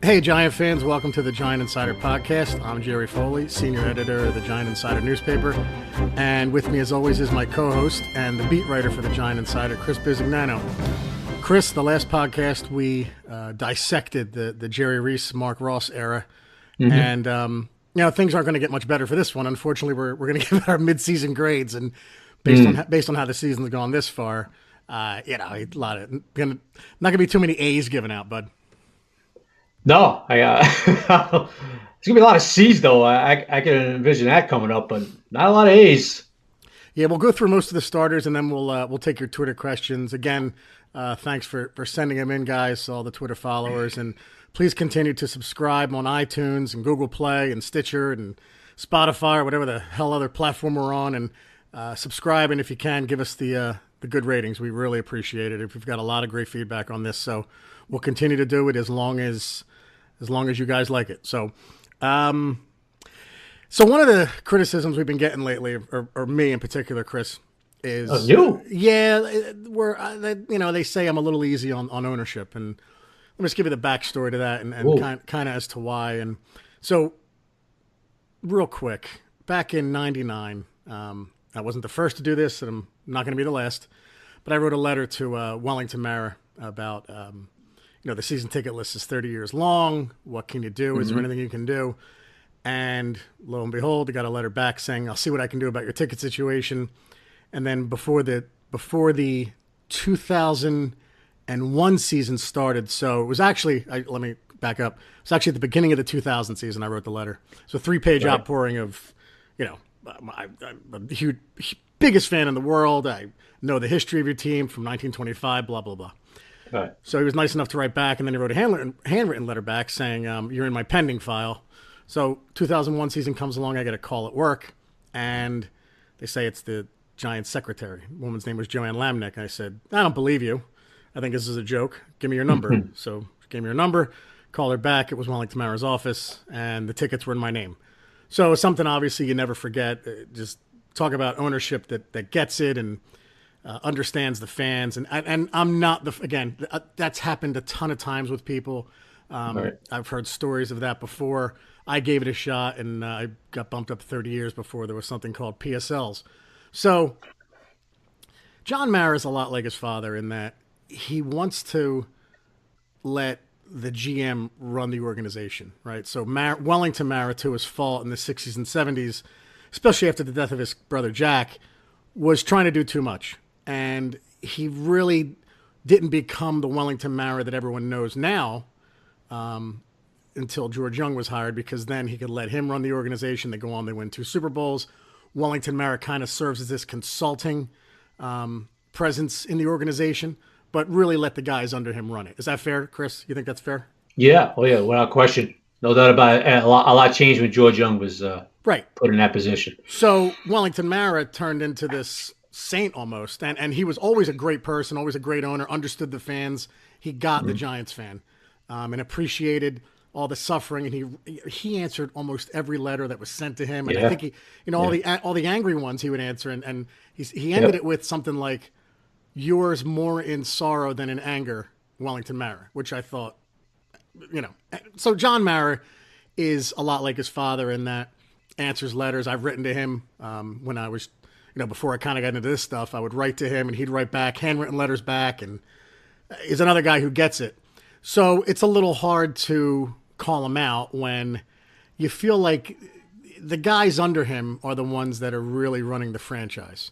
Hey, Giant fans, welcome to the Giant Insider Podcast. I'm Jerry Foley, senior editor of the Giant Insider newspaper. And with me, as always, is my co-host and the beat writer for the Giant Insider, Chris Bizignano. Chris, the last podcast, we dissected the Jerry Reese, Mark Ross era. Mm-hmm. And, things aren't going to get much better for this one. Unfortunately, we're going to give our midseason grades. And based on how the season's gone this far, not going to be too many A's given out, bud. No, it's gonna be a lot of C's though. I can envision that coming up, but not a lot of A's. Yeah, we'll go through most of the starters, and then we'll take your Twitter questions. Again, thanks for sending them in, guys, all the Twitter followers, and please continue to subscribe on iTunes and Google Play and Stitcher and Spotify or whatever the hell other platform we're on, and subscribe, and if you can, give us the good ratings. We really appreciate it. We've got a lot of great feedback on this, so we'll continue to do it as long as you guys like it. So, one of the criticisms we've been getting lately, or me in particular, Chris, is you. Yeah, they say I'm a little easy on ownership, and let me just give you the backstory to that, and kind of as to why. And so, real quick, back in '99, I wasn't the first to do this, and I'm not going to be the last, but I wrote a letter to Wellington Mara about. The season ticket list is 30 years long. What can you do? Is there anything you can do? And lo and behold, I got a letter back saying, I'll see what I can do about your ticket situation. And then before the 2001 season started, so it was actually, let me back up. It was actually at the beginning of the 2000 season I wrote the letter. So a 3-page outpouring of, I'm the huge, biggest fan in the world. I know the history of your team from 1925, blah, blah, blah. Right. So he was nice enough to write back, and then he wrote a handwritten letter back saying, you're in my pending file. So 2001 season comes along, I get a call at work, and they say it's the Giants secretary. The woman's name was Joanne Lamnick. I said, I don't believe you. I think this is a joke. Give me your number. So she gave me her number, called her back. It was Wellington Mara's office, and the tickets were in my name. So it's something obviously you never forget. Just talk about ownership that gets it and understands the fans, and I'm not that's happened a ton of times with people. Right. I've heard stories of that before. I gave it a shot, and I got bumped up 30 years before there was something called PSLs. So John Mara is a lot like his father in that he wants to let the GM run the organization, right? So Wellington Mara, to his fault in the 60s and 70s, especially after the death of his brother Jack, was trying to do too much. And he really didn't become the Wellington Mara that everyone knows now until George Young was hired, because then he could let him run the organization. They go on, they win 2 Super Bowls. Wellington Mara kind of serves as this consulting presence in the organization, but really let the guys under him run it. Is that fair, Chris? You think that's fair? Yeah. Oh, yeah, without question. No doubt about it. A lot changed when George Young was put in that position. So Wellington Mara turned into this saint almost, and he was always a great person, always a great owner, understood the fans. He got the Giants fan and appreciated all the suffering, and he answered almost every letter that was sent to him, and I think he all the angry ones he would answer, and he ended it with something like, yours more in sorrow than in anger, Wellington Mara, which I thought, so John Mara is a lot like his father in that answers letters. I've written to him when I was before I kind of got into this stuff. I would write to him and he'd write back, handwritten letters back, and he's another guy who gets it. So it's a little hard to call him out when you feel like the guys under him are the ones that are really running the franchise.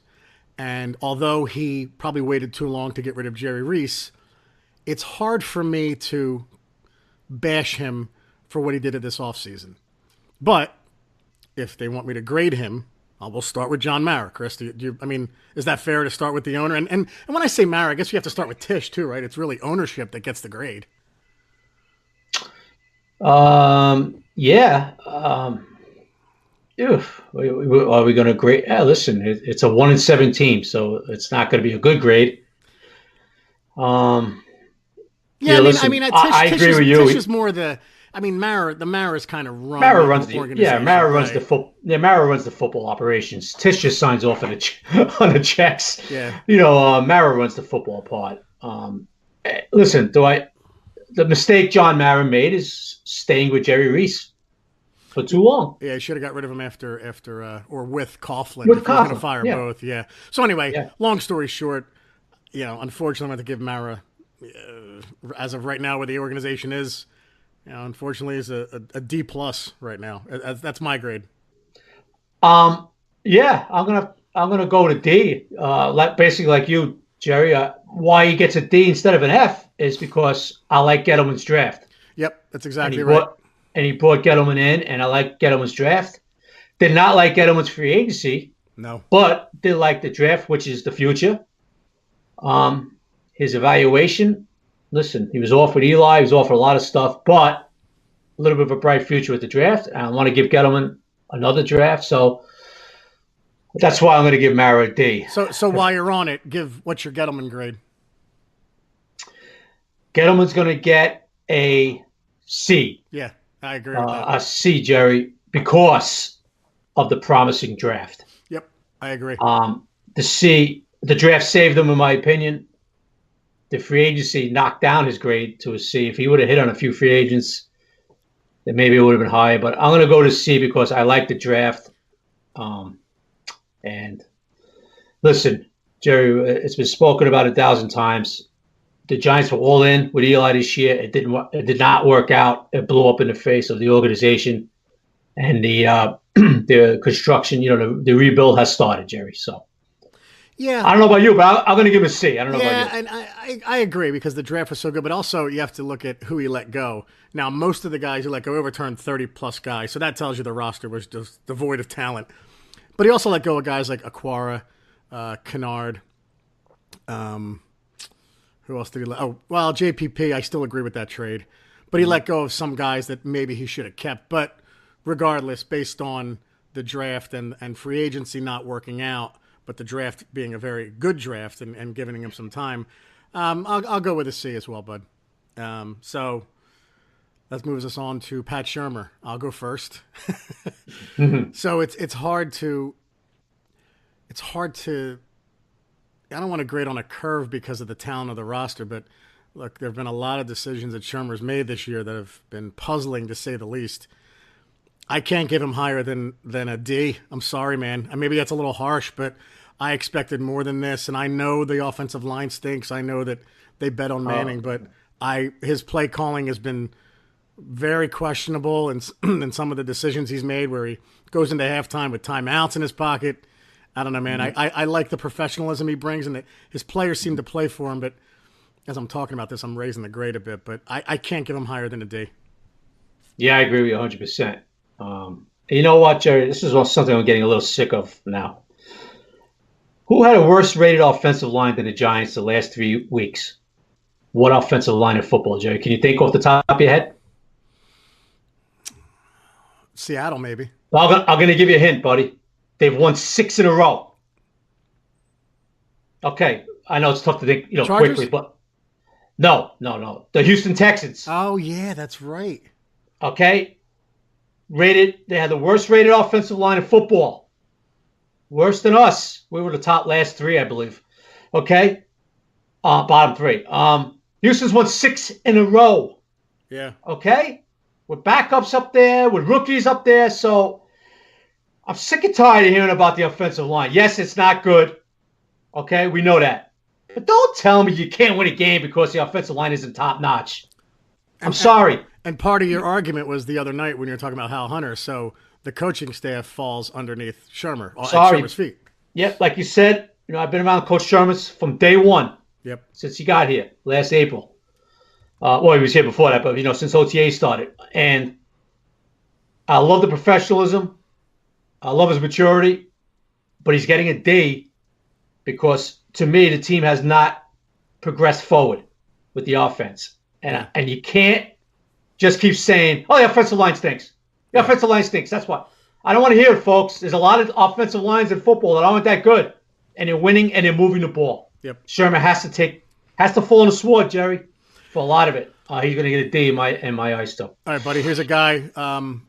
And although he probably waited too long to get rid of Jerry Reese, it's hard for me to bash him for what he did at this offseason. But if they want me to grade him, I will start with John Mara. Chris, is that fair to start with the owner? And when I say Mara, I guess you have to start with Tisch too, right? It's really ownership that gets the grade. Yeah. Are we going to grade? Listen, it's a 1-7 team, so it's not going to be a good grade. I agree with you. Tisch is more Mara's kind of run. Mara runs the organization. Mara runs Mara runs the football operations. Tisch just signs off on the checks. Yeah. Mara runs the football part. Listen, the mistake John Mara made is staying with Jerry Reese for too long. Yeah, he should have got rid of him after or with Coughlin. With If he was going to Coughlin, fire yeah. both, yeah. So anyway, Yeah. long story short, unfortunately, I'm going to give Mara, as of right now, where the organization is, unfortunately, is a D plus right now. That's my grade. Yeah, I'm gonna go to D. Basically like you, Jerry. Why he gets a D instead of an F is because I like Gettleman's draft, Yep, that's and exactly right. he brought Gettleman in, and I like Gettleman's draft. Did not like Gettleman's free agency, No. but did like the draft, which is the future. His evaluation. Listen, he was offered Eli. He was offered a lot of stuff, but a little bit of a bright future with the draft. And I want to give Gettleman another draft, so that's why I'm going to give Mara a D. So while you're on it, what's your Gettleman grade? Gettleman's going to get a C. Yeah, I agree with that. A C, Jerry, because of the promising draft. Yep, I agree. The draft saved him, in my opinion. The free agency knocked down his grade to a C. If he would have hit on a few free agents, then maybe it would have been higher. But I'm going to go to C because I like the draft. And listen, Jerry, it's been spoken about 1,000 times. The Giants were all in with Eli this year. It did not work out. It blew up in the face of the organization, and the construction. The rebuild has started, Jerry. So yeah, I don't know about you, but I'm going to give him a C. I don't know about you. And I agree because the draft was so good, but also you have to look at who he let go. Now, most of the guys who let go overturned 30-plus guys, so that tells you the roster was just devoid of talent. But he also let go of guys like Aquara, Kennard. Who else did he let? Oh, well, JPP, I still agree with that trade. But he let go of some guys that maybe he should have kept. But regardless, based on the draft and free agency not working out, but the draft being a very good draft and giving him some time, I'll go with a C as well, bud. So that moves us on to Pat Shurmur. I'll go first. So it's hard to I don't want to grade on a curve because of the talent of the roster, but look, there have been a lot of decisions that Shurmur's made this year that have been puzzling to say the least. I can't give him higher than a D. I'm sorry, man. Maybe that's a little harsh, but I expected more than this, and I know the offensive line stinks. I know that they bet on Manning, but his play calling has been very questionable, and some of the decisions he's made where he goes into halftime with timeouts in his pocket. I don't know, man. I like the professionalism he brings, and his players seem to play for him. But as I'm talking about this, I'm raising the grade a bit. But I can't give him higher than a D. Yeah, I agree with you 100%. You know what, Jerry? This is something I'm getting a little sick of now. Who had a worse rated offensive line than the Giants the last 3 weeks? What offensive line in football, Jerry? Can you think off the top of your head? Seattle, maybe. I'm going to give you a hint, buddy. They've won 6 in a row. Okay, I know it's tough to think, quickly, but no. The Houston Texans. Oh yeah, that's right. Okay, they had the worst rated offensive line in football. Worse than us. We were the top last 3, I believe. Okay, bottom 3. Houston's won 6 in a row. Yeah. Okay, with backups up there, with rookies up there, so. I'm sick and tired of hearing about the offensive line. Yes, it's not good. Okay, we know that. But don't tell me you can't win a game because the offensive line isn't top notch. I'm sorry. And part of your argument was the other night when you were talking about Hal Hunter. So the coaching staff falls underneath Shurmur. At Shurmur's feet. Yep, like you said, I've been around Coach Shurmur's from day one. Yep. Since he got here last April. Well, he was here before that, but since OTA started. And I love the professionalism. I love his maturity, but he's getting a D because, to me, the team has not progressed forward with the offense. And you can't just keep saying, oh, the offensive line stinks. The offensive line stinks. That's why. I don't want to hear it, folks. There's a lot of offensive lines in football that aren't that good, and they're winning and they're moving the ball. Yep. Shurmur has to fall on the sword, Jerry, for a lot of it. He's going to get a D in my eyes, though. All right, buddy. Here's a guy.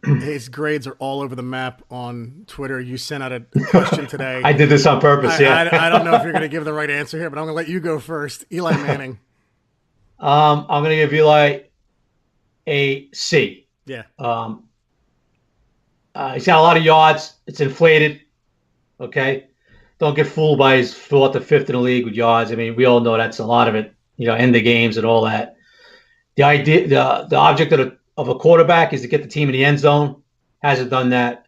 His grades are all over the map on Twitter. You sent out a question today. I did this on purpose, I don't know if you're going to give the right answer here, but I'm going to let you go first. Eli Manning. I'm going to give Eli a C. Yeah. He's got a lot of yards. It's inflated. Okay. Don't get fooled by his fourth or fifth in the league with yards. I mean, we all know that's a lot of it, end the games and all that. The idea, the object of a quarterback is to get the team in the end zone. Hasn't done that.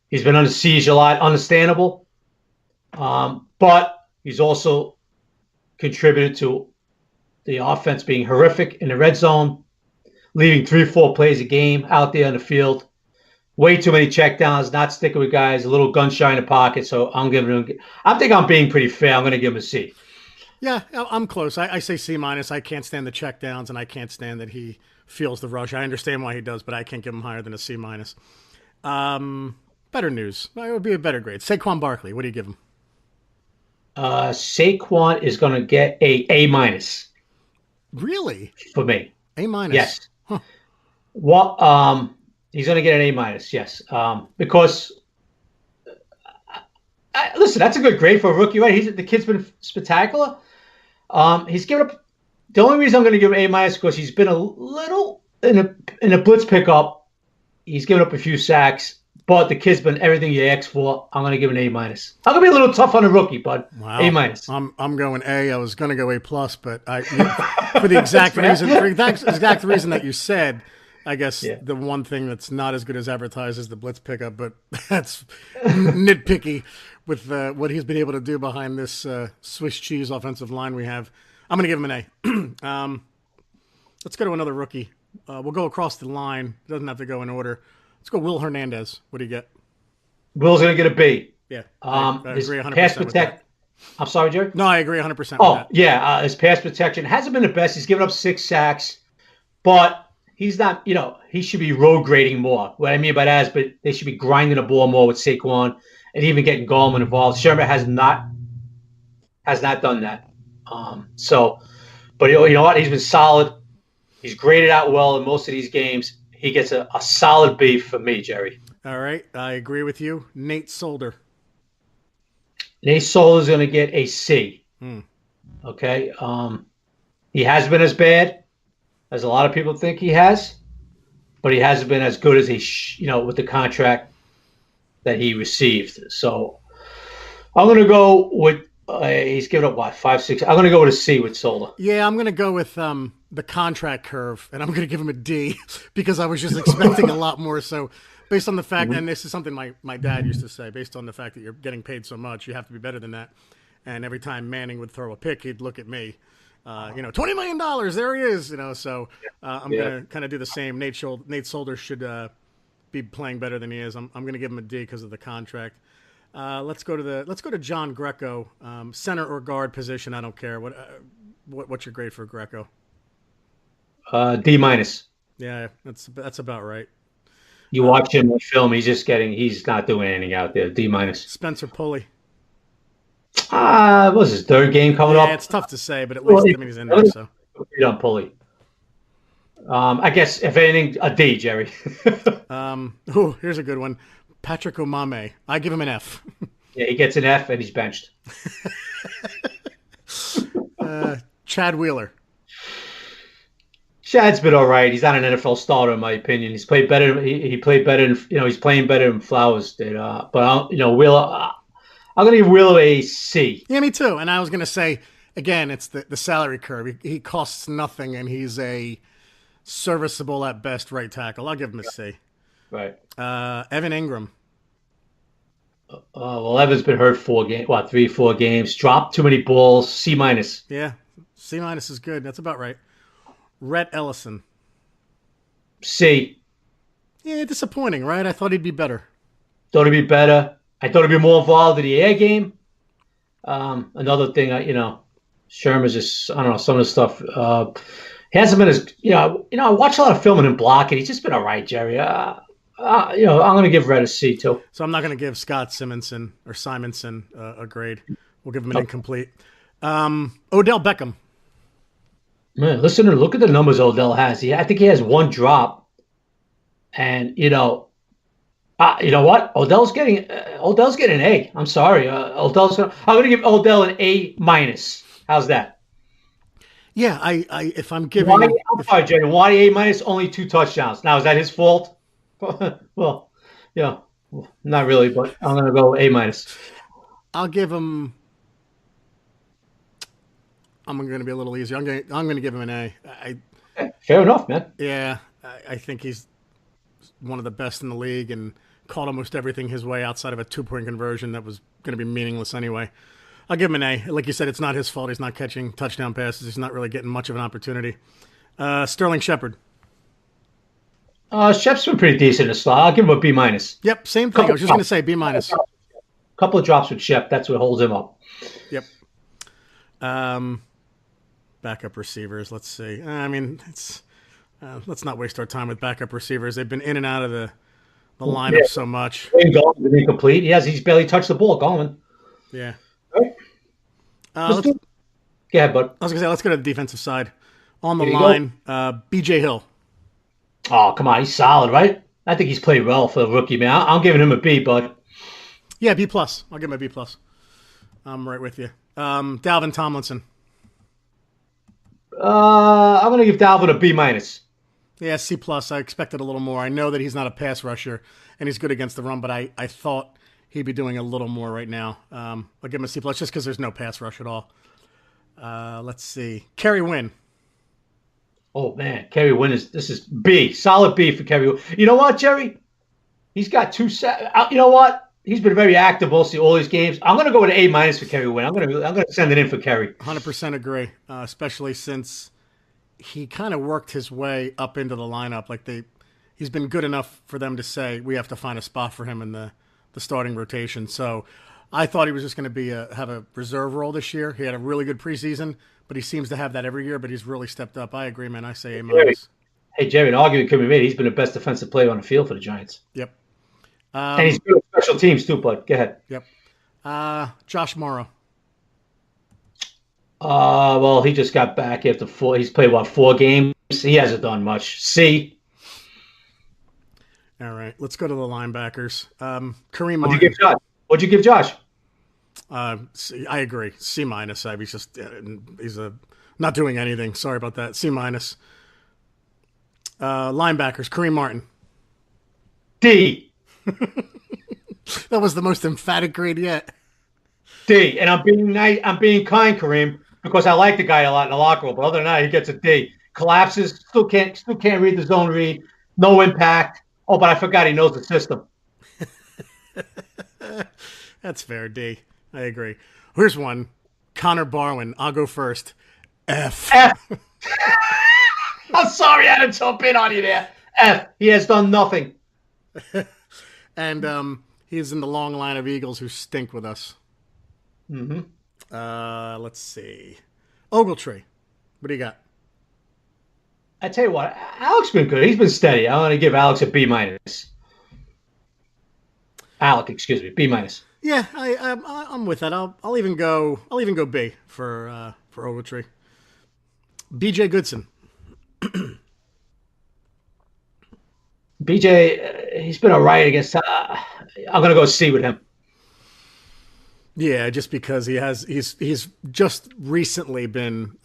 He's been under siege a lot, understandable. But he's also contributed to the offense being horrific in the red zone, leaving 3-4 plays a game out there on the field. Way too many checkdowns, not sticking with guys, a little gun shy in the pocket. So I think I'm being pretty fair. I'm going to give him a C. Yeah, I'm close. I say C-. I can't stand the checkdowns, and I can't stand that he feels the rush. I understand why he does, but I can't give him higher than a C-. Better news. It would be a better grade. Saquon Barkley, what do you give him? Saquon is going to get a A-. Really? For me. A-. Yes. Huh. What? He's going to get an A-. Yes. Because listen, that's a good grade for a rookie, right? The kid's been spectacular. He's given up. The only reason I'm going to give him A- is because he's been a little in a blitz pickup. He's given up a few sacks, but the kid's been everything you asked for. I'm going to give him an A-. I'm going to be a little tough on the rookie, bud. Wow. A-. I'm going A. I was going to go A+, but for the exact reason, that you said. I guess the one thing that's not as good as advertised is the blitz pickup, but that's nitpicky with what he's been able to do behind this Swiss cheese offensive line we have. I'm going to give him an A. Let's go to another rookie. We'll go across the line. It doesn't have to go in order. Let's go Will Hernandez. What do you get? Will's going to get a B. Yeah, I agree 100% pass with that. I'm sorry, Jerry? No, I agree 100% with that. Oh, yeah. His pass protection hasn't been the best. He's given up 6 sacks, but he's not, he should be road grading more. What I mean by that is, but they should be grinding the ball more with Saquon and even getting Gallman involved. Sherman has not done that. But you know what? He's been solid. He's graded out well in most of these games. He gets a solid B for me, Jerry. All right. I agree with you. Nate Solder. Nate Solder is going to get a C. Okay. He has been as bad as a lot of people think he has, but he hasn't been as good as with the contract that he received. So I'm going to go with he's given up 5, 6. I'm going to go with a C with Solder. Yeah, I'm going to go with the contract curve, and I'm going to give him a D because I was just expecting a lot more. So based on the fact, and this is something my dad used to say, based on the fact that you're getting paid so much, you have to be better than that. And every time Manning would throw a pick, he'd look at me. $20 million, there he is. So I'm going to kind of do the same. Nate Solder should be playing better than he is. I'm going to give him a D because of the contract. Let's go to John Greco, center or guard position. I don't care. What's your grade for Greco? D-. Yeah, that's about right. You watch him on film, he's not doing anything out there. D-. Spencer Pulley. What was his 3rd game coming up? Yeah, it's tough to say, but at least he's in there. So on Pulley. I guess if anything, a D, Jerry. Here's a good one. Patrick Omame. I give him an F. Yeah, he gets an F and he's benched. Chad Wheeler. Chad's been all right. He's not an NFL starter, in my opinion. He's played better. He played better. He's playing better than Flowers did. But Wheeler. I'm going to give Wheeler a C. Yeah, me too. And I was going to say, again, it's the salary curve. He costs nothing, and he's a serviceable at best right tackle. I'll give him a C. Right. Evan Ingram. Well, Evan's been hurt 3, 4 games. Dropped too many balls. C-. Yeah, C- is good. That's about right. Rhett Ellison. C. Yeah, disappointing, right? I thought he'd be better. Thought he'd be better. I thought he'd be more involved in the air game. Another thing, Sherman's just, I don't know, some of the stuff. He hasn't been as, I watch a lot of film and blocking. He's just been all right, Jerry. I'm going to give Red a C too. So I'm not going to give Scott Simonson a grade. We'll give him an incomplete. Odell Beckham. Man, look at the numbers Odell has. I think he has 1 drop, and you know what? Odell's getting an A. I'm sorry, I'm going to give Odell an A-. How's that? Yeah, I if I'm Why? giving, I'm sorry, Jay. Why A minus? Only 2 touchdowns. Now is that his fault? Well, yeah, not really, but I'm gonna go A minus. I'll give him. I'm going to be a little easier. I'm going to give him an A. Fair enough, man. Yeah, I think he's one of the best in the league and caught almost everything his way outside of a 2 point conversion that was going to be meaningless anyway. I'll give him an A. Like you said, it's not his fault. He's not catching touchdown passes. He's not really getting much of an opportunity. Sterling Shepard. Shep's been pretty decent this slot. I'll give him a B minus. Yep, same thing. I was just going to say B minus. Couple of drops with Shep. That's what holds him up. Yep. Backup receivers. Let's see. I mean, it's let's not waste our time with backup receivers. They've been in and out of the lineup so much. Gallman's been incomplete. He's barely touched the ball. Gallman. Yeah. Right. Go ahead, bud. I was gonna say let's go to the defensive side. On the line, B.J. Hill. Oh, come on, he's solid, right? I think he's played well for the rookie, man. I'm giving him a B, bud. Yeah, B plus. I'll give him a B plus. I'm right with you. Dalvin Tomlinson. I'm gonna give Dalvin a B minus. Yeah, C plus. I expected a little more. I know that he's not a pass rusher and he's good against the run, but I thought he'd be doing a little more right now. I'll give him a C plus just because there's no pass rush at all. Let's see. Kerry Wynn. Oh man, Kerry Wynn this is B, solid B for Kerry Wynn. You know what, Jerry? He's got 2 sacks. You know what? He's been very active mostly all these games. I'm going to go with an A minus for Kerry Wynn. I'm going to send it in for Kerry. 100% agree, especially since he kind of worked his way up into the lineup. He's been good enough for them to say we have to find a spot for him in the starting rotation. So I thought he was just going to have a reserve role this year. He had a really good preseason, but he seems to have that every year. But he's really stepped up. I agree, man. I say A minus. Hey, Jerry, an argument can be made. He's been the best defensive player on the field for the Giants. Yep. And he's good at special teams too, bud. Go ahead. Yep. Josh Morrow. Well, he just got back after 4. He's played, 4 games? He hasn't done much. C. All right. Let's go to the linebackers. Kareem Martin. What'd you give Josh? C, I agree. C minus. He's just he's not doing anything. Sorry about that. C minus. Linebackers. Kareem Martin. D. That was the most emphatic grade yet. D. And I'm being nice. I'm being kind, Kareem, because I like the guy a lot in the locker room. But other than that, he gets a D. Collapses. Still can't read the zone read. No impact. Oh, but I forgot he knows the system. That's fair, D. I agree. Here's one. Connor Barwin. I'll go first. F. I'm sorry I had to jump in on you there. F. He has done nothing. And he's in the long line of Eagles who stink with us. Mm-hmm. Let's see. Ogletree. What do you got? I tell you what, Alex been good. He's been steady. I'm going to give Alex a B minus. Alec, excuse me, B minus. Yeah, I'm with that. I'll even go B for Ogletree. B.J. Goodson. BJ, he's been all right against. I'm going to go C with him. Yeah, just because he's just recently been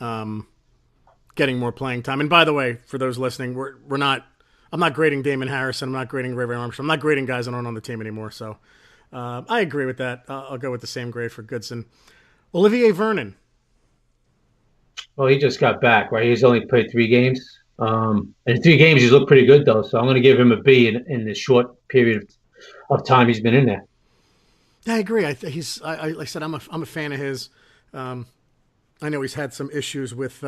getting more playing time. And by the way, for those listening, I'm not grading Damon Harrison. I'm not grading Ray Armstrong. I'm not grading guys that aren't on the team anymore. So I agree with that. I'll go with the same grade for Goodson. Olivier Vernon. Well, he just got back, right? He's only played 3 games. In 3 games, he's looked pretty good, though. So I'm going to give him a B in the short period of time he's been in there. I agree. Like I said, I'm a fan of his. I know he's had some issues with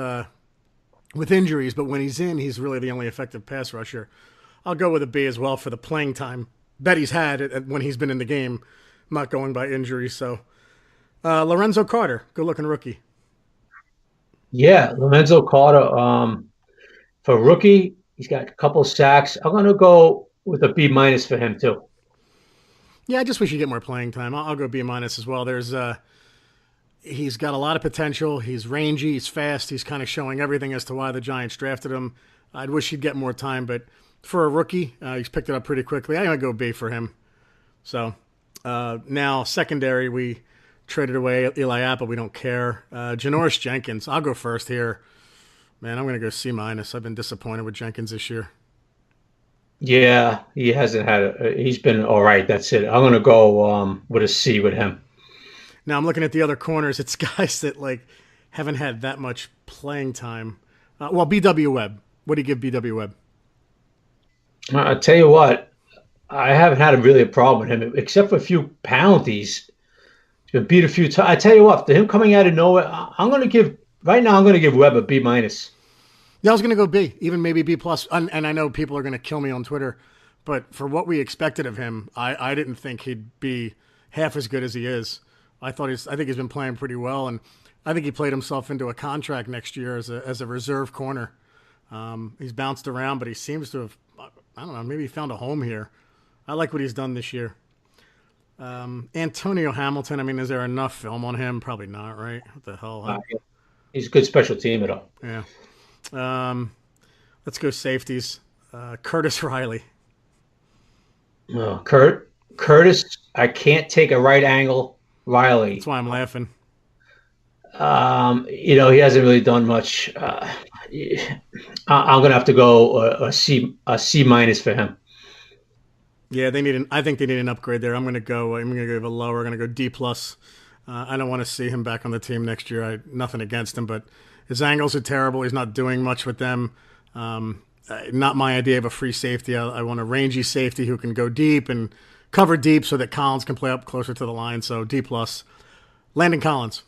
injuries, but when he's in, he's really the only effective pass rusher. I'll go with a B as well for the playing time that he's had when he's been in the game, not going by injury. So Lorenzo Carter, good-looking rookie. Yeah, Lorenzo Carter. For rookie, he's got a couple of sacks. I'm going to go with a B minus for him too. Yeah, I just wish he'd get more playing time. I'll go B minus as well. He's got a lot of potential. He's rangy. He's fast. He's kind of showing everything as to why the Giants drafted him. I'd wish he'd get more time, but for a rookie, he's picked it up pretty quickly. I'm going to go B for him. So now secondary, we traded away Eli Apple. We don't care. Janoris Jenkins. I'll go first here. Man, I'm going to go C minus. I've been disappointed with Jenkins this year. Yeah, he hasn't had he's been all right. That's it. I'm gonna go with a C with him. Now I'm looking at the other corners. It's guys that like haven't had that much playing time. Well, BW Webb. What do you give BW Webb? I tell you what, I haven't had really a problem with him, except for a few penalties. He's been beat a few times. I tell you what, to him coming out of nowhere, I'm gonna give right now. I'm gonna give Webb a B minus. Yeah, I was going to go B, even maybe B plus. And I know people are going to kill me on Twitter, but for what we expected of him, I didn't think he'd be half as good as he is. I think he's been playing pretty well, and I think he played himself into a contract next year as a reserve corner. He's bounced around, but he seems to have, I don't know, maybe he found a home here. I like what he's done this year. Antonio Hamilton, I mean, is there enough film on him? Probably not, right? What the hell? He's a good special teamer, though. Yeah. Let's go safeties. Curtis Riley. Oh, Curtis, I can't take a right angle. Riley. That's why I'm laughing. He hasn't really done much. I'm gonna have to go a C minus for him. Yeah, I think they need an upgrade there. I'm gonna go a lower. I'm gonna go D plus. I don't want to see him back on the team next year. Nothing against him, but his angles are terrible. He's not doing much with them. Not my idea of a free safety. I want a rangy safety who can go deep and cover deep so that Collins can play up closer to the line. So D plus. Landon Collins.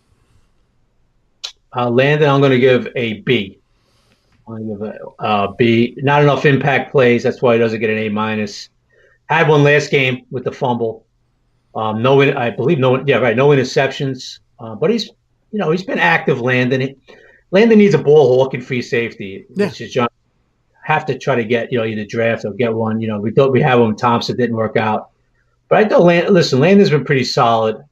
Landon, I'm going to give a B. I'm going to give a B. Not enough impact plays. That's why he doesn't get an A minus. Had one last game with the fumble. No interceptions. But he's been active. Landon needs a ball hawk and free safety. Yeah. Which is John. Have to try to get either draft or get one. We thought we had one with Thompson, didn't work out. But I thought Landon's been pretty solid.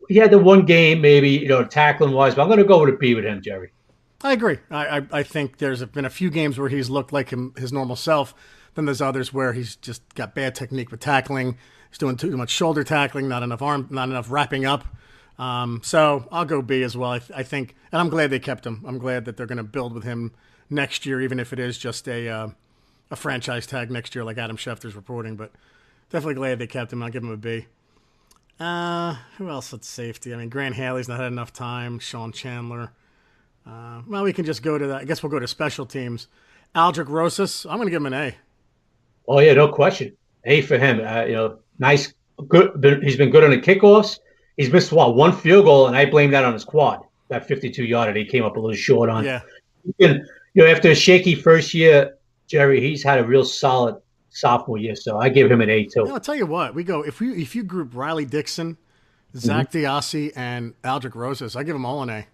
He had the one game maybe tackling wise, but I'm going to go with a B with him, Jerry. I agree. I think there's been a few games where he's looked like his normal self. Then there's others where he's just got bad technique with tackling. He's doing too much shoulder tackling, not enough wrapping up. So I'll go B as well. I think, and I'm glad they kept him. I'm glad that they're going to build with him next year, even if it is just a franchise tag next year, like Adam Schefter's reporting. But definitely glad they kept him. I'll give him a B. Who else at safety? I mean, Grant Haley's not had enough time. Sean Chandler. Well, we can just go to that. I guess we'll go to special teams. Aldrick Rosas, I'm going to give him an A. Oh yeah, no question. A for him. Nice, good. He's been good on the kickoffs. He's missed one field goal, and I blame that on his quad. That 52-yarder he came up a little short on. Yeah. After a shaky first year, Jerry, he's had a real solid sophomore year, so I give him an A too. I'll tell you what, we go if you group Riley Dixon, Zach Diassi, and Aldrick Rosas, I give them all an A.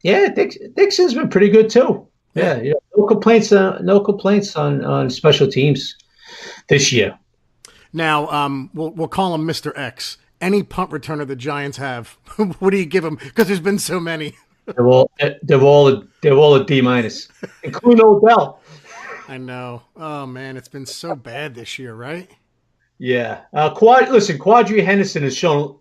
Yeah, Dixon's been pretty good too. Yeah, no complaints. No complaints on special teams this year. Now, we'll call him Mr. X. Any punt returner the Giants have, what do you give him? Because there's been so many. They're all a D minus, including Odell. I know. Oh man, it's been so bad this year, right? Yeah. Quadri Henderson has shown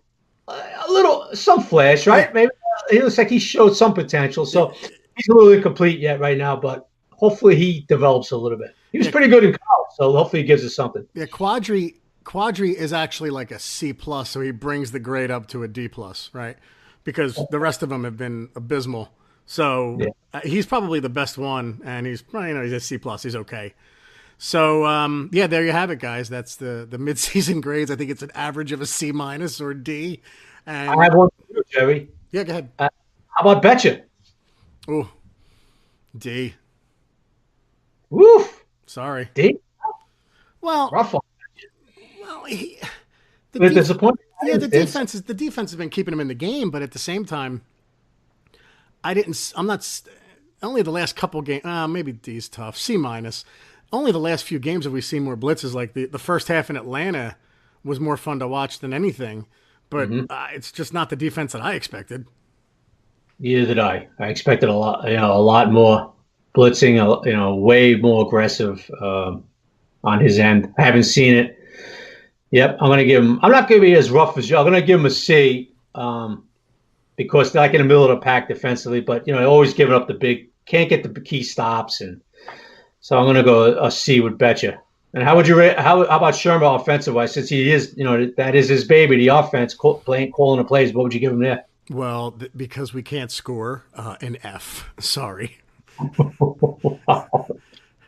some flash, right? Yeah. Maybe he looks like he showed some potential. So he's a little incomplete yet right now, but hopefully he develops a little bit. He was pretty good in college, so hopefully he gives us something. Yeah, Quadri is actually like a C plus, so he brings the grade up to a D plus, right? Because the rest of them have been abysmal. So he's probably the best one, and he's a C plus. He's okay. So there you have it, guys. That's the midseason grades. I think it's an average of a C minus or D. And I have one for you, Jerry. Yeah, go ahead. How about Betcha? Oh, D. Woof. Sorry. D. Well, Rough one. Well, disappointing. Yeah, the defense has been keeping him in the game, but at the same time, only the last couple games. Maybe D's tough. C minus. Only the last few games have we seen more blitzes. Like the first half in Atlanta was more fun to watch than anything, but it's just not the defense that I expected. Neither did I. I expected a lot more blitzing. Way more aggressive on his end. I haven't seen it. Yep, I'm going to give him. I'm not going to be as rough as you. I'm going to give him a C because they're like in the middle of the pack defensively, but always giving up the can't get the key stops, and so I'm going to go a C with Betcha. And how would you rate? How about Shermer offensive wise? Since he is, that is his baby, the offense, calling the plays. What would you give him there? Well, because we can't score, an F. Sorry.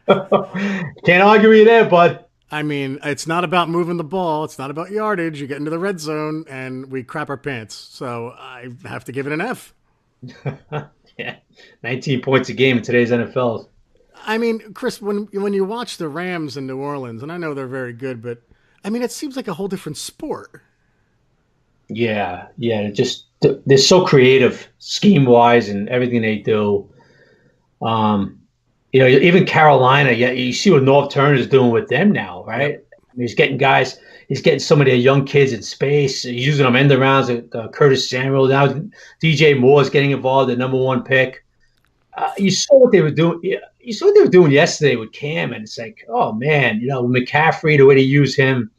Can't argue with you there, bud. I mean, it's not about moving the ball. It's not about yardage. You get into the red zone and we crap our pants. So I have to give it an F. Yeah, 19 points a game in today's NFL. I mean, Chris, when you watch the Rams in New Orleans, and I know they're very good, but I mean, it seems like a whole different sport. Yeah, they're so creative scheme wise and everything they do. Um, even Carolina. Yeah, you see what North Turner is doing with them now, right? Yep. I mean, he's getting guys. He's getting some of their young kids in space. He's using them end arounds. Curtis Samuel now. DJ Moore is getting involved. The number one pick. You saw what they were doing. You saw what they were doing yesterday with Cam, and it's like, oh man, McCaffrey, the way they use him.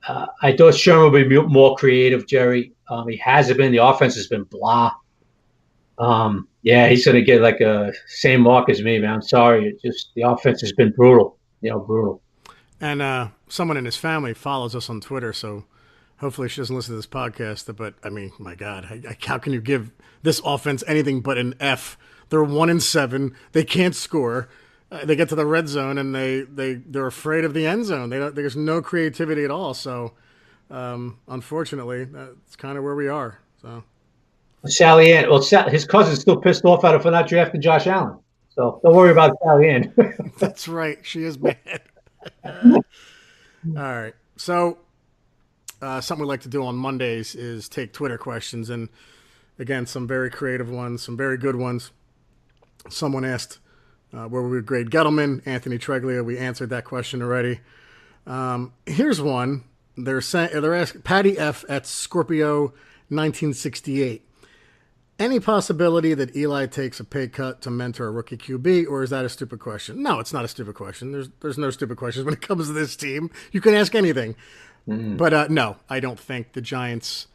I thought Sherman would be more creative, Jerry. He hasn't been. The offense has been blah. Yeah, he's going to get like a same mark as me, man. I'm sorry. It just the offense has been brutal. Brutal. And someone in his family follows us on Twitter, so hopefully she doesn't listen to this podcast. But I mean, my God, how can you give this offense anything but an F? They're 1-7. They can't score. They get to the red zone and they're afraid of the end zone. There's no creativity at all. So unfortunately, that's kind of where we are. So Sally Ann. Well, his cousin's still pissed off at her for not drafting Josh Allen. So don't worry about Sally Ann. That's right. She is mad. All right. So something we like to do on Mondays is take Twitter questions. And again, some very creative ones, some very good ones. Someone asked where we would grade Gettleman, Anthony Treglia. We answered that question already. Here's one. They're asking Patty F at Scorpio 1968. Any possibility that Eli takes a pay cut to mentor a rookie QB, or is that a stupid question? No, it's not a stupid question. There's no stupid questions when it comes to this team. You can ask anything. Mm-hmm. But no, I don't think the Giants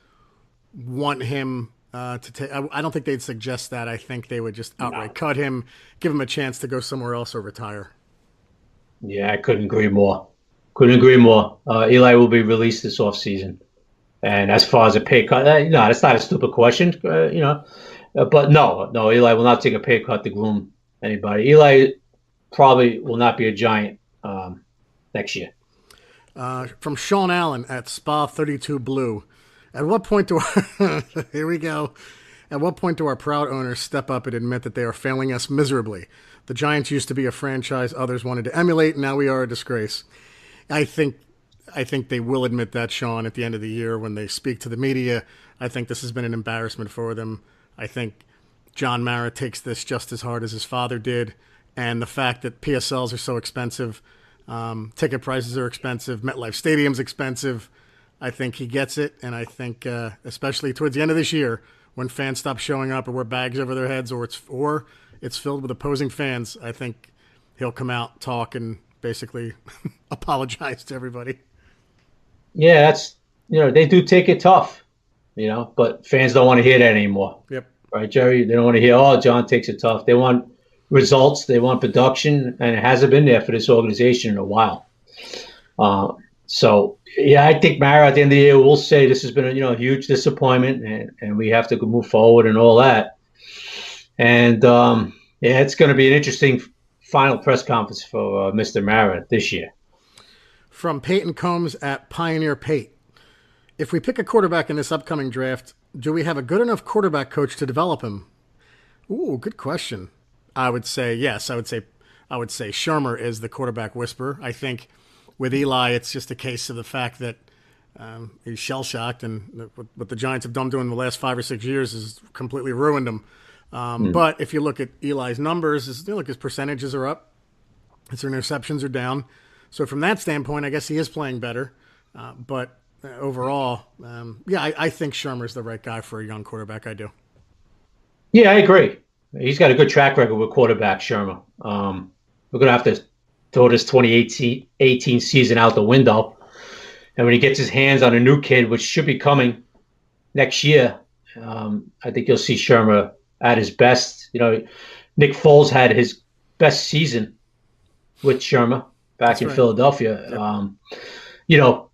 want him to take. I don't think they'd suggest that. I think they would just outright cut him, give him a chance to go somewhere else or retire. Yeah, I couldn't agree more. Eli will be released this offseason. And as far as a pay cut, that's not a stupid question, But no, Eli will not take a pay cut to groom anybody. Eli probably will not be a Giant next year. From Sean Allen at Spa 32 Blue. At what point do here we go? At what point do our proud owners step up and admit that they are failing us miserably? The Giants used to be a franchise others wanted to emulate. Now we are a disgrace. I think they will admit that, Sean, at the end of the year when they speak to the media. I think this has been an embarrassment for them. I think John Mara takes this just as hard as his father did. And the fact that PSLs are so expensive, ticket prices are expensive, MetLife Stadium's expensive, I think he gets it. And I think especially towards the end of this year when fans stop showing up or wear bags over their heads or it's filled with opposing fans, I think he'll come out, talk, and basically apologize to everybody. Yeah, that's they do take it tough, but fans don't want to hear that anymore. Yep. Right, Jerry? They don't want to hear, oh, John takes it tough. They want results, they want production, and it hasn't been there for this organization in a while. So yeah, I think Mara at the end of the year will say this has been a huge disappointment and we have to move forward and all that. And it's going to be an interesting final press conference for Mr. Mara this year. From Peyton Combs at Pioneer Pate. If we pick a quarterback in this upcoming draft, do we have a good enough quarterback coach to develop him? Ooh, good question. I would say yes. I would say Shermer is the quarterback whisperer. I think with Eli, it's just a case of the fact that he's shell-shocked, and what the Giants have done to him the last 5 or 6 years has completely ruined him. But if you look at Eli's numbers, his percentages are up. His interceptions are down. So from that standpoint, I guess he is playing better. But overall, I think Shermer's the right guy for a young quarterback. I do. Yeah, I agree. He's got a good track record with quarterback, Shermer. We're going to have to throw this 2018 season out the window. And when he gets his hands on a new kid, which should be coming next year, I think you'll see Shermer at his best. Nick Foles had his best season with Shermer back in Philadelphia. Yep. You know,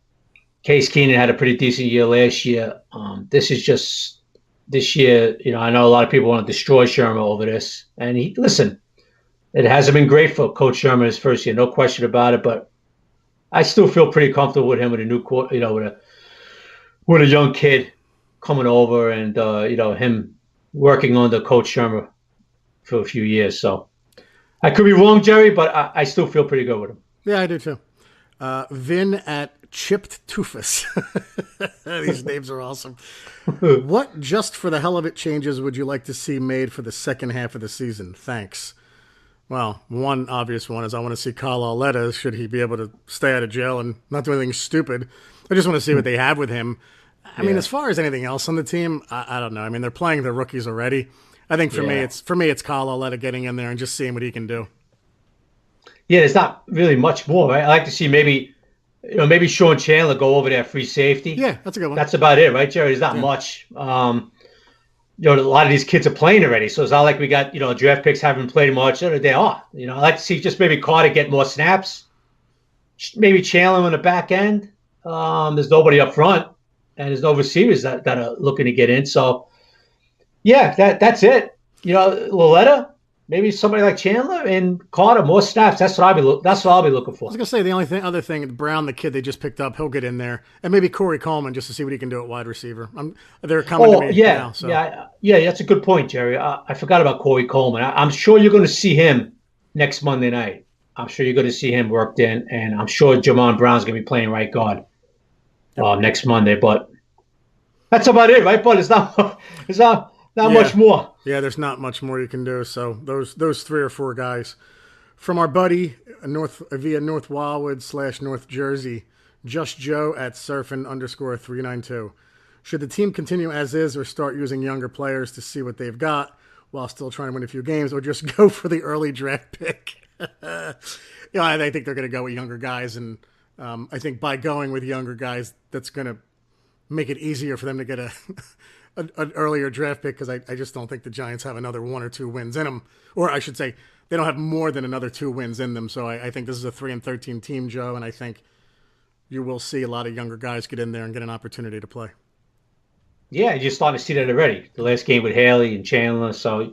Case Keenum had a pretty decent year last year. This year, I know a lot of people want to destroy Shermer over this. And listen, it hasn't been great for Coach Shermer his first year, no question about it. But I still feel pretty comfortable with him with a new, with a young kid coming over and him working under Coach Shermer for a few years. So I could be wrong, Jerry, but I still feel pretty good with him. Yeah, I do too. Vin at Chipped Toofus. These names are awesome. What just for the hell of it changes would you like to see made for the second half of the season? Thanks. Well, one obvious one is I want to see Kyle Auletta, should he be able to stay out of jail and not do anything stupid. I just want to see what they have with him. I mean, as far as anything else on the team, I don't know. I mean, they're playing their rookies already. I think for me, it's Kyle Auletta getting in there and just seeing what he can do. Yeah, there's not really much more, right? I like to see maybe Sean Chandler go over there free safety. Yeah, that's a good one. That's about it, right, Jerry? There's not much. A lot of these kids are playing already, so it's not like we got draft picks haven't played much. They are. I like to see just maybe Carter get more snaps. Maybe Chandler on the back end. There's nobody up front, and there's no receivers that are looking to get in. So, yeah, that's it. Loletta, maybe somebody like Chandler and Carter, more snaps. That's what I'll be looking for. I was gonna say the other thing, Brown, the kid they just picked up, he'll get in there, and maybe Corey Coleman just to see what he can do at wide receiver. They're coming to me now. So. Yeah, that's a good point, Jerry. I forgot about Corey Coleman. I'm sure you're going to see him next Monday night. I'm sure you're going to see him worked in, and I'm sure Jamon Brown's going to be playing right guard next Monday. But that's about it, right? But it's not much more. Yeah, there's not much more you can do. So those 3 or 4 guys from our buddy via North Wildwood / North Jersey, Just Joe at surfing_392. Should the team continue as is or start using younger players to see what they've got while still trying to win a few games, or just go for the early draft pick? I think they're going to go with younger guys, and I think by going with younger guys, that's going to make it easier for them to get an earlier draft pick, because I just don't think the Giants have another 1 or 2 wins in them. Or I should say, they don't have more than another 2 wins in them. So I think this is a 3-13 team, Joe, and I think you will see a lot of younger guys get in there and get an opportunity to play. Yeah, you're starting to see that already. The last game with Haley and Chandler. So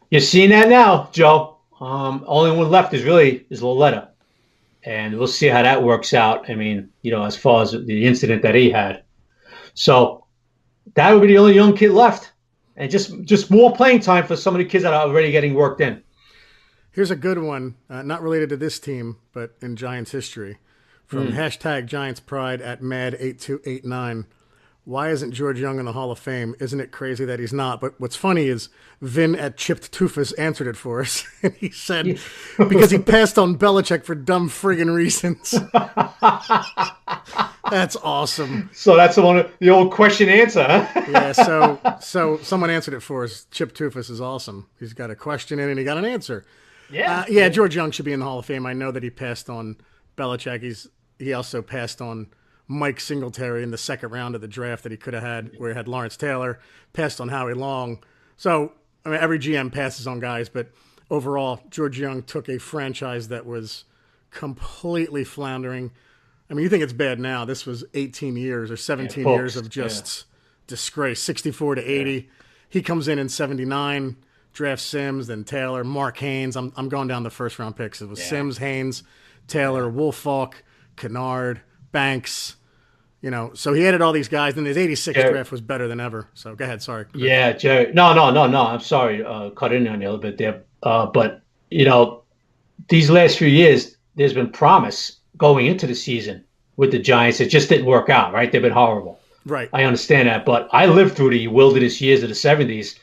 you're seeing that now, Joe. Only one left is Loletta. And we'll see how that works out. I mean, as far as the incident that he had. So that would be the only young kid left. And just more playing time for some of the kids that are already getting worked in. Here's a good one, not related to this team, but in Giants history. From #GiantsPride at Mad8289. Why isn't George Young in the Hall of Fame? Isn't it crazy that he's not? But what's funny is Vin at Chipped Toofus answered it for us. And he said, because he passed on Belichick for dumb friggin' reasons. That's awesome. So that's the old question answer, huh? Yeah, so someone answered it for us. Chipped Toofus is awesome. He's got a question in and he got an answer. Yeah. George Young should be in the Hall of Fame. I know that he passed on Belichick. He also passed on Mike Singletary in the second round of the draft that he could have had, where he had Lawrence Taylor, passed on Howie Long. So, I mean, every GM passes on guys, but overall, George Young took a franchise that was completely floundering. I mean, you think it's bad now. This was 18 years or 17 years of just disgrace, 64-80. Yeah. He comes in 79, drafts Sims, then Taylor, Mark Haynes. I'm going down the first round picks. It was Sims, Haynes, Taylor, Woolfolk, Kennard, Banks. So he added all these guys, and his 86 draft was better than ever. So go ahead, sorry. Chris. Yeah, Jerry. No. I'm sorry, cut in on you a little bit there. But these last few years, there's been promise going into the season with the Giants. It just didn't work out, right? They've been horrible. Right. I understand that, but I lived through the wilderness years of the 70s,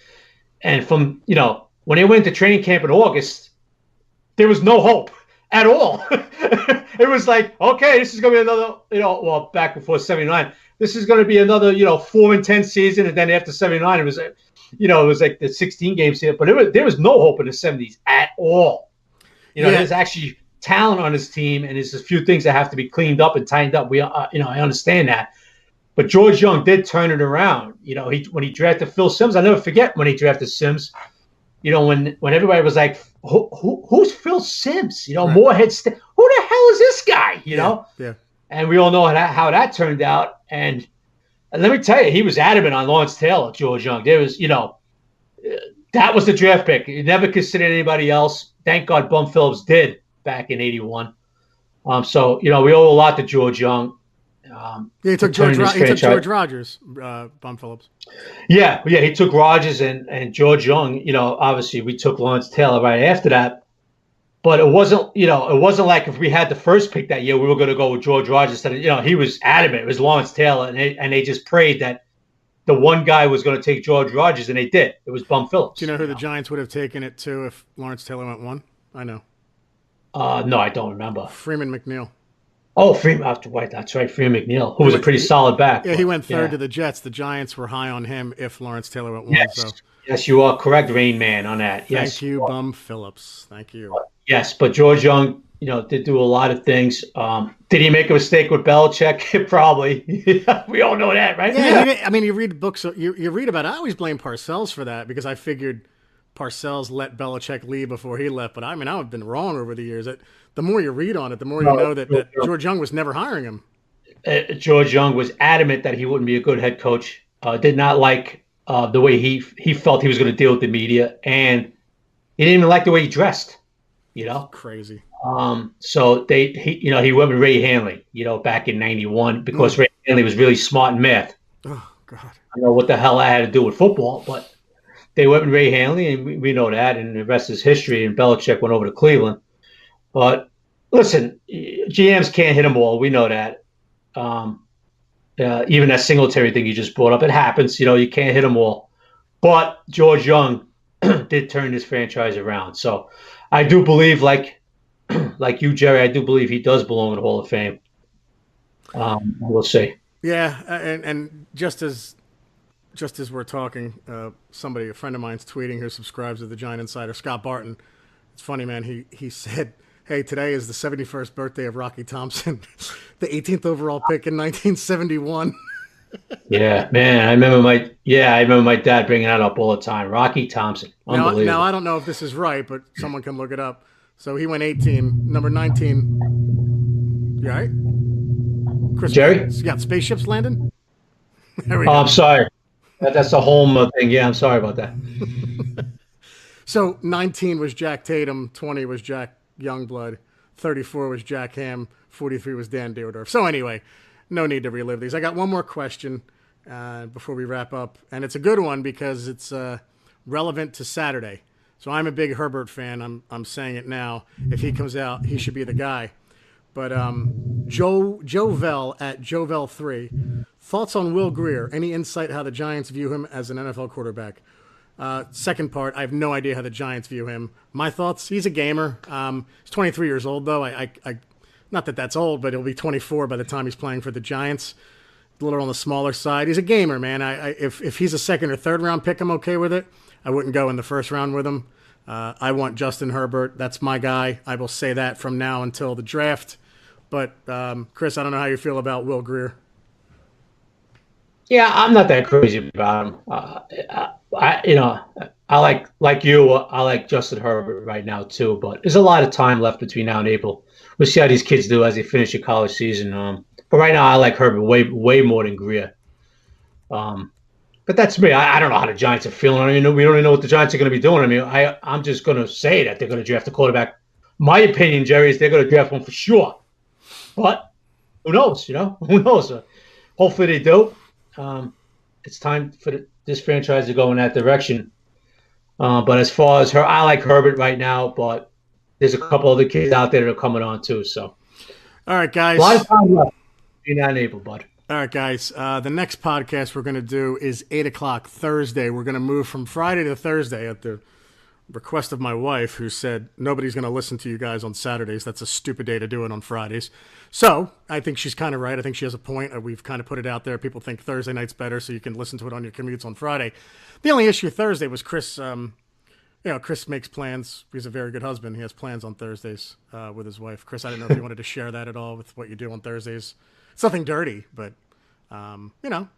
and from when they went to training camp in August, there was no hope at all. It was like, okay, this is going to be another, back before 79, this is going to be another, 4-10 season. And then after 79, it was, it was like the 16 games here, but there was no hope in the 70s at all. There's actually talent on his team, and there's a few things that have to be cleaned up and tightened up. I understand that. But George Young did turn it around. When he drafted Phil Simms, I'll never forget when he drafted Simms. when everybody was like, who's Phil Simms? Right. Moorhead. Who the hell is this guy? Yeah. And we all know how that turned out. And let me tell you, he was adamant on Lawrence Taylor, George Young. There was, that was the draft pick. He never considered anybody else. Thank God Bum Phillips did back in '81. So we owe a lot to George Young. He took George Rogers, Bum Phillips. Yeah, he took Rogers and George Young. Obviously we took Lawrence Taylor right after that. But it wasn't like if we had the first pick that year, we were going to go with George Rogers. He was adamant. It was Lawrence Taylor, and they just prayed that the one guy was going to take George Rogers, and they did. It was Bum Phillips. Do you know who the Giants would have taken it to if Lawrence Taylor went 1? I know. No, I don't remember. Freeman McNeil. Oh, Freeman. That's right, Freeman McNeil, who was a pretty solid back. Yeah, he went third to the Jets. The Giants were high on him if Lawrence Taylor went 1. Yes, so. Yes, you are correct, Rain Man, on that. Thank you, Bum Phillips. Thank you. Yes, but George Young, did do a lot of things. Did he make a mistake with Belichick? Probably. We all know that, right? Yeah. I mean, you read books, you read about it. I always blame Parcells for that because I figured Parcells let Belichick leave before he left. But I mean, I've been wrong over the years. The more you read on it, the more you know that George Young was never hiring him. George Young was adamant that he wouldn't be a good head coach. Did not like the way he felt he was going to deal with the media, and he didn't even like the way he dressed. Crazy. So he went with Ray Hanley, back in '91 because Ray Hanley was really smart in math. Oh God. I don't know what the hell that had to do with football, but they went with Ray Hanley, and we know that, and the rest is history. And Belichick went over to Cleveland. But listen, GMs can't hit them all. We know that. Even that Singletary thing you just brought up, it happens. You can't hit them all. But George Young did turn this franchise around. So I do believe, like you, Jerry, I do believe he does belong in the Hall of Fame. We'll see. Yeah, and just as we're talking, a friend of mine's tweeting who subscribes to the Giant Insider, Scott Barton. It's funny, man. He said, hey, today is the 71st birthday of Rocky Thompson, the 18th overall pick in 1971. Yeah, man. I remember my dad bringing that up all the time. Rocky Thompson. Unbelievable. Now I don't know if this is right, but someone can look it up. So he went 18, number 19. You all right? Chris, Jerry? You got spaceships landing? There we go. I'm sorry. That's the home thing. Yeah, I'm sorry about that. So 19 was Jack Tatum, 20 was Jack Youngblood, 34 was Jack Ham, 43 was Dan Deodorf. So anyway, no need to relive these. I got one more question before we wrap up, and it's a good one because it's relevant to Saturday. So I'm a big Herbert fan. I'm saying it now. If he comes out, he should be the guy. But Joe Vell at JoeVell3, thoughts on Will Grier? Any insight how the Giants view him as an NFL quarterback? Second part, I have no idea how the Giants view him. My thoughts, he's a gamer. He's 23 years old, though. I not that that's old, but he'll be 24 by the time he's playing for the Giants. A little on the smaller side. He's a gamer, man. If he's a second or third round pick, I'm okay with it. I wouldn't go in the first round with him. I want Justin Herbert. That's my guy. I will say that from now until the draft. But, Chris, I don't know how you feel about Will Grier. Yeah, I'm not that crazy about him. I like you. I like Justin Herbert right now too. But there's a lot of time left between now and April. We'll see how these kids do as they finish the college season. But right now, I like Herbert way more than Grier. But that's me. I don't know how the Giants are feeling. I mean, we don't even know what the Giants are going to be doing. I mean, I'm just going to say that they're going to draft a quarterback. My opinion, Jerry, is they're going to draft one for sure. But who knows? Who knows? Hopefully they do. It's time for this franchise to go in that direction. But as far as I like Herbert right now, but there's a couple other kids out there that are coming on too. So, all right, guys. A lot of time left. You're not able, bud. All right, guys. The next podcast we're going to do is 8:00 Thursday. We're going to move from Friday to Thursday at the request of my wife, who said nobody's going to listen to you guys on Saturdays. That's a stupid day to do it on Fridays. So I think she's kind of right. I think she has a point. We've kind of put it out there. People think Thursday night's better, so you can listen to it on your commutes on Friday. The only issue Thursday was Chris. Chris makes plans. He's a very good husband. He has plans on Thursdays with his wife. Chris, I didn't know if you wanted to share that at all with what you do on Thursdays. It's nothing dirty, but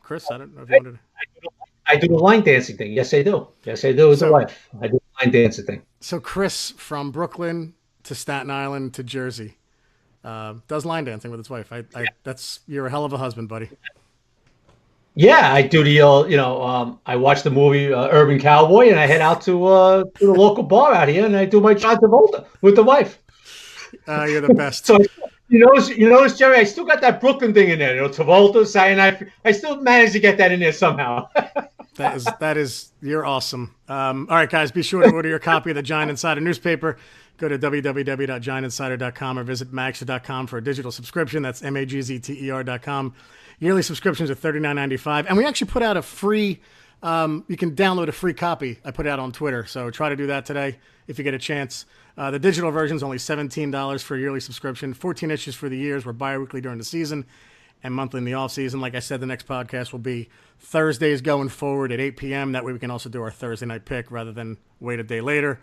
Chris, I don't know if you wanted to. I do the line dancing thing. Yes, I do. Yes, I do with the wife. I do the line dancer thing. So Chris from Brooklyn to Staten Island to Jersey does line dancing with his wife. You're a hell of a husband, buddy. Yeah, I do the I watch the movie Urban Cowboy, and I head out to the local bar out here, and I do my John Travolta with the wife. You're the best. So you notice, Jerry, I still got that Brooklyn thing in there. Travolta, Cyanide. I still managed to get that in there somehow. That is, you're awesome. All right, guys, be sure to order your copy of the Giant Insider newspaper. Go to www.giantinsider.com or visit magster.com for a digital subscription. That's magzter.com. Yearly subscriptions are $39.95. And we actually put out a free, you can download a free copy I put out on Twitter. So try to do that today if you get a chance. The digital version is only $17 for a yearly subscription, 14 issues for the years. We're bi-weekly during the season and monthly in the off season. Like I said, the next podcast will be Thursdays going forward at 8 p.m. That way we can also do our Thursday night pick rather than wait a day later.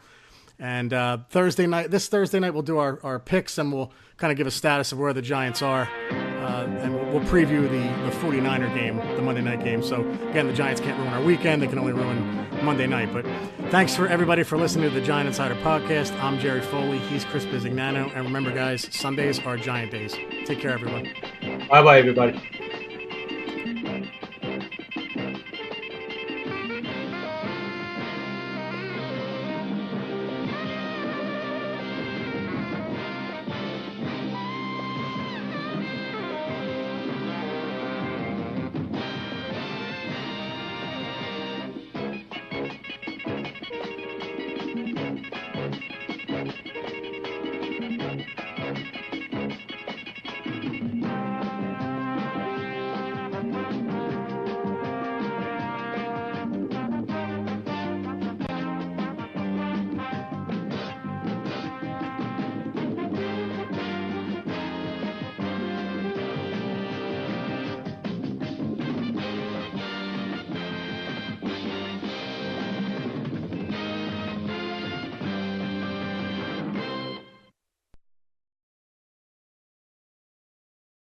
And this Thursday night, we'll do our picks, and we'll kind of give a status of where the Giants are. And we'll preview the 49er game, the Monday night game. So, again, the Giants can't ruin our weekend. They can only ruin Monday night. But thanks for everybody for listening to the Giant Insider Podcast. I'm Jerry Foley. He's Chris Bizignano. And remember, guys, Sundays are Giant days. Take care, everyone. Bye-bye, everybody.